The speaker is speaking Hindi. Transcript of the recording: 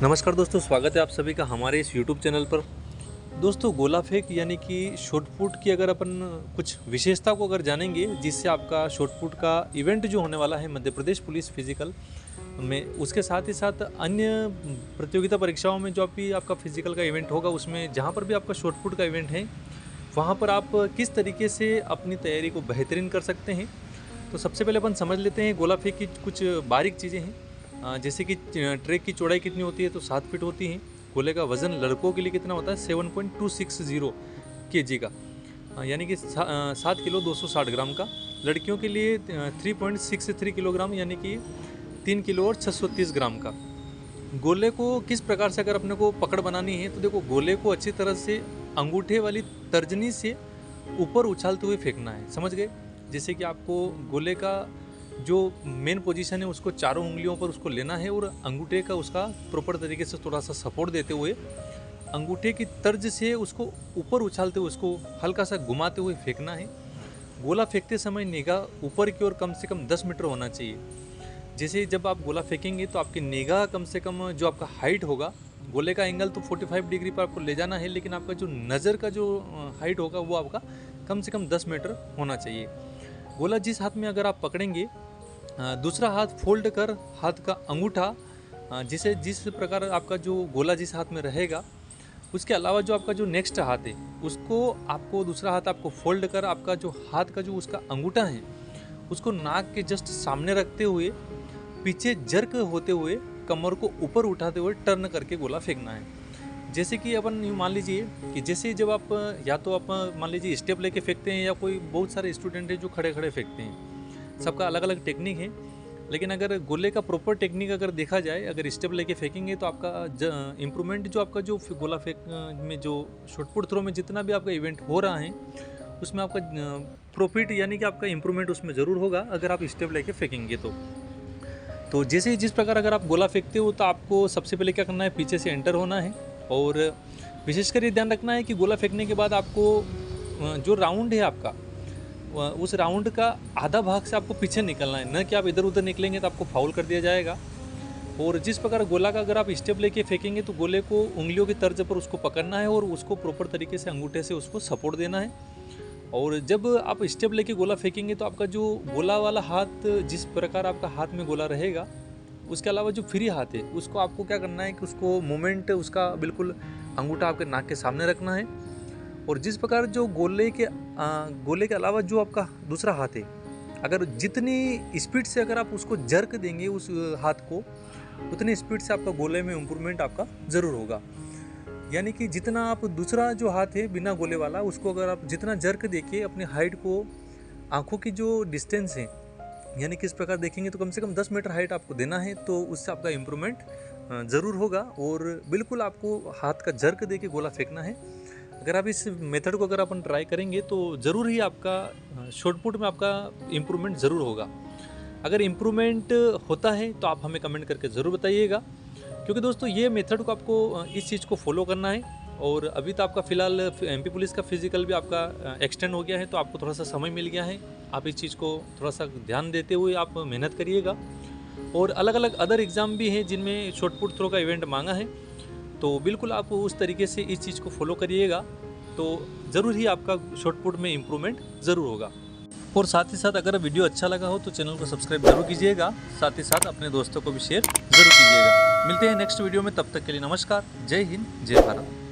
नमस्कार दोस्तों, स्वागत है आप सभी का हमारे इस YouTube चैनल पर। दोस्तों, गोला फेंक यानी कि शॉट पुट की अगर अपन कुछ विशेषता को अगर जानेंगे, जिससे आपका शॉट पुट का इवेंट जो होने वाला है मध्य प्रदेश पुलिस फिजिकल में, उसके साथ ही साथ अन्य प्रतियोगिता परीक्षाओं में जो भी आपका फिजिकल का इवेंट होगा, उसमें जहाँ पर भी आपका शॉट पुट का इवेंट है, वहाँ पर आप किस तरीके से अपनी तैयारी को बेहतरीन कर सकते हैं। तो सबसे पहले अपन समझ लेते हैं गोला फेंक की कुछ बारीक चीज़ें हैं। जैसे कि ट्रैक की चौड़ाई कितनी होती है, तो 7 फीट होती है। गोले का वज़न लड़कों के लिए कितना होता है, 7.260 kg का, यानी कि 7 किलो 260 ग्राम का। लड़कियों के लिए 3.63 किलोग्राम, यानी कि 3 किलो और 630 ग्राम का। गोले को किस प्रकार से अगर अपने को पकड़ बनानी है, तो देखो, गोले को अच्छी तरह से अंगूठे वाली तर्जनी से ऊपर उछालते हुए फेंकना है, समझ गए। जैसे कि आपको गोले का जो मेन पोजीशन है उसको चारों उंगलियों पर उसको लेना है और अंगूठे का उसका प्रॉपर तरीके से थोड़ा सा सपोर्ट देते हुए अंगूठे की तर्ज से उसको ऊपर उछालते हुए उसको हल्का सा घुमाते हुए फेंकना है। गोला फेंकते समय निगाह ऊपर की ओर कम से कम 10 मीटर होना चाहिए। जैसे जब आप गोला फेंकेंगे तो आपकी निगाह कम से कम जो आपका हाइट होगा, गोले का एंगल तो 45 डिग्री पर आपको ले जाना है, लेकिन आपका जो नज़र का जो हाइट होगा वो आपका कम से कम 10 मीटर होना चाहिए। गोला जिस हाथ में अगर आप पकड़ेंगे, दूसरा हाथ फोल्ड कर हाथ का अंगूठा, जिस प्रकार आपका जो गोला जिस हाथ में रहेगा, उसके अलावा जो आपका जो नेक्स्ट हाथ है उसको आपको दूसरा हाथ आपको फोल्ड कर आपका जो हाथ का जो उसका अंगूठा है उसको नाक के जस्ट सामने रखते हुए पीछे जर्क होते हुए कमर को ऊपर उठाते हुए टर्न करके गोला फेंकना है। जैसे कि अपन यूँ मान लीजिए कि जैसे जब आप या तो आप मान लीजिए स्टेप लेके फेंकते हैं, या कोई बहुत सारे स्टूडेंट हैं जो खड़े खड़े फेंकते हैं, सबका अलग अलग टेक्निक है। लेकिन अगर गोले का प्रॉपर टेक्निक अगर देखा जाए, अगर स्टेप लेके फेंकेंगे तो आपका इम्प्रूवमेंट जो आपका जो गोला फेंक में जो शॉट पुट थ्रो में जितना भी आपका इवेंट हो रहा है उसमें आपका प्रॉफिट यानी कि आपका इम्प्रूवमेंट उसमें ज़रूर होगा अगर आप स्टेप लेके फेंकेंगे तो जैसे ही जिस प्रकार अगर आप गोला फेंकते हो तो आपको सबसे पहले क्या करना है, पीछे से एंटर होना है। और विशेषकर ये ध्यान रखना है कि गोला फेंकने के बाद आपको जो राउंड है आपका, उस राउंड का आधा भाग से आपको पीछे निकलना है, न कि आप इधर उधर निकलेंगे तो आपको फाउल कर दिया जाएगा। और जिस प्रकार गोला का अगर आप स्टेप लेके फेंकेंगे तो गोले को उंगलियों की तर्ज पर उसको पकड़ना है और उसको प्रॉपर तरीके से अंगूठे से उसको सपोर्ट देना है। और जब आप स्टेप लेके गोला फेंकेंगे तो आपका जो गोला वाला हाथ, जिस प्रकार आपका हाथ में गोला रहेगा, उसके अलावा जो फ्री हाथ है उसको आपको क्या करना है कि उसको मूवमेंट उसका बिल्कुल अंगूठा आपके नाक के सामने रखना है। और जिस प्रकार जो गोले के अलावा जो आपका दूसरा हाथ है, अगर जितनी स्पीड से अगर आप उसको जर्क देंगे उस हाथ को, उतनी स्पीड से आपका गोले में इम्प्रूवमेंट आपका ज़रूर होगा। यानी कि जितना आप दूसरा जो हाथ है बिना गोले वाला, उसको अगर आप जितना जर्क देके अपने हाइट को, आँखों की जो डिस्टेंस है यानी कि इस प्रकार देखेंगे तो कम से कम 10 मीटर हाइट आपको देना है, तो उससे आपका इम्प्रूवमेंट ज़रूर होगा। और बिल्कुल आपको हाथ का जर्क दे के गोला फेंकना है। अगर आप इस मेथड को अगर अपन ट्राई करेंगे तो ज़रूर ही आपका शॉट पुट में आपका इम्प्रूवमेंट ज़रूर होगा। अगर इम्प्रूवमेंट होता है तो आप हमें कमेंट करके ज़रूर बताइएगा, क्योंकि दोस्तों ये मेथड को आपको इस चीज़ को फॉलो करना है। और अभी तो आपका फ़िलहाल MP पुलिस का फिजिकल भी आपका एक्सटेंड हो गया है, तो आपको थोड़ा सा समय मिल गया है। आप इस चीज़ को थोड़ा सा ध्यान देते हुए आप मेहनत करिएगा। और अलग अलग अदर एग्ज़ाम भी हैं जिनमें शॉट पुट थ्रो का इवेंट मांगा है, तो बिल्कुल आप उस तरीके से इस चीज़ को फॉलो करिएगा, तो ज़रूर ही आपका शॉट पुट में इम्प्रूवमेंट ज़रूर होगा। और साथ ही साथ अगर वीडियो अच्छा लगा हो तो चैनल को सब्सक्राइब जरूर कीजिएगा, साथ ही साथ अपने दोस्तों को भी शेयर ज़रूर कीजिएगा। मिलते हैं नेक्स्ट वीडियो में, तब तक के लिए नमस्कार। जय हिंद, जय भारत।